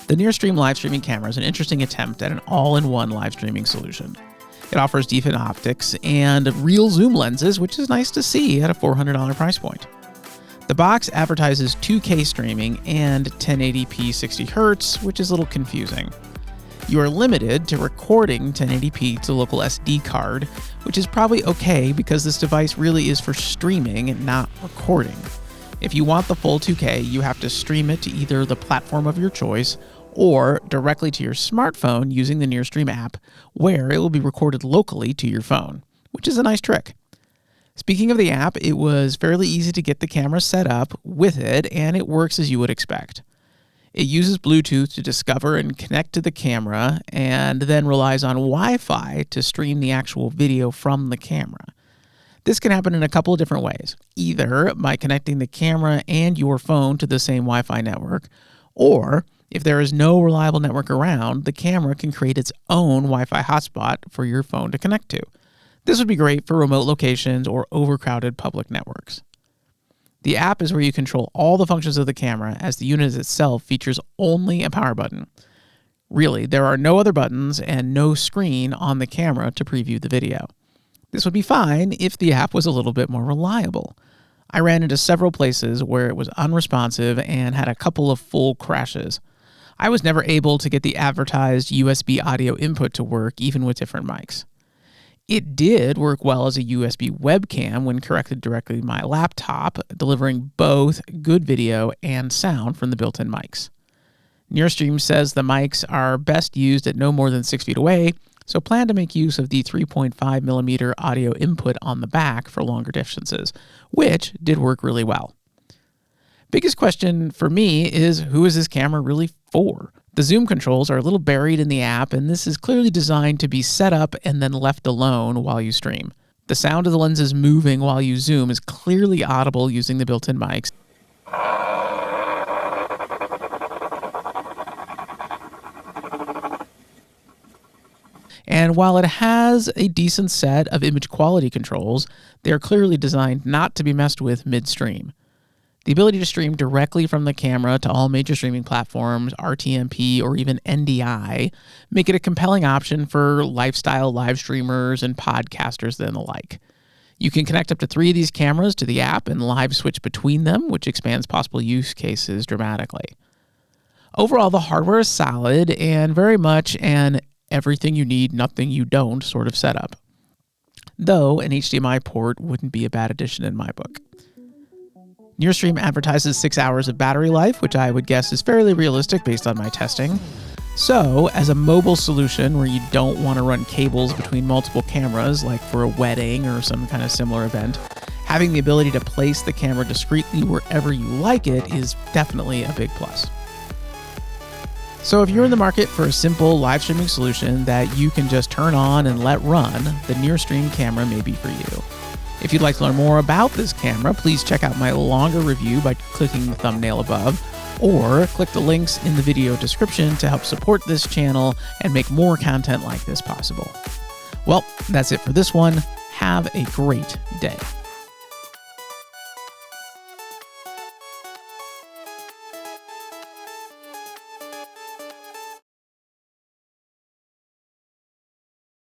The NearStream Live Streaming Camera is an interesting attempt at an all-in-one live streaming solution. It offers decent optics and real zoom lenses, which is nice to see at a $400 price point. The box advertises 2K streaming and 1080p 60Hz, which is a little confusing. You are limited to recording 1080p to local SD card, which is probably okay because this device really is for streaming and not recording. If you want the full 2K, you have to stream it to either the platform of your choice or directly to your smartphone using the NearStream app, where it will be recorded locally to your phone, which is a nice trick. Speaking of the app, it was fairly easy to get the camera set up with it, and it works as you would expect. It uses Bluetooth to discover and connect to the camera, and then relies on Wi-Fi to stream the actual video from the camera. This can happen in a couple of different ways, either by connecting the camera and your phone to the same Wi-Fi network, or if there is no reliable network around, the camera can create its own Wi-Fi hotspot for your phone to connect to. This would be great for remote locations or overcrowded public networks. The app is where you control all the functions of the camera, as the unit itself features only a power button. Really, there are no other buttons and no screen on the camera to preview the video. This would be fine if the app was a little bit more reliable. I ran into several places where it was unresponsive and had a couple of full crashes. I was never able to get the advertised USB audio input to work, even with different mics. It did work well as a USB webcam when connected directly to my laptop, delivering both good video and sound from the built-in mics. NearStream says the mics are best used at no more than 6 feet away, so plan to make use of the 3.5mm audio input on the back for longer distances, which did work really well. Biggest question for me is, who is this camera really for? The zoom controls are a little buried in the app, and this is clearly designed to be set up and then left alone while you stream. The sound of the lenses moving while you zoom is clearly audible using the built-in mics. And while it has a decent set of image quality controls, they are clearly designed not to be messed with midstream. The ability to stream directly from the camera to all major streaming platforms, RTMP, or even NDI, make it a compelling option for lifestyle live streamers and podcasters and the like. You can connect up to 3 of these cameras to the app and live switch between them, which expands possible use cases dramatically. Overall, the hardware is solid and very much an everything you need, nothing you don't sort of setup. Though an HDMI port wouldn't be a bad addition in my book. NearStream advertises 6 hours of battery life, which I would guess is fairly realistic based on my testing. So, as a mobile solution where you don't want to run cables between multiple cameras, like for a wedding or some kind of similar event, having the ability to place the camera discreetly wherever you like it is definitely a big plus. So if you're in the market for a simple live streaming solution that you can just turn on and let run, the NearStream camera may be for you. If you'd like to learn more about this camera, please check out my longer review by clicking the thumbnail above, or click the links in the video description to help support this channel and make more content like this possible. Well, that's it for this one. Have a great day.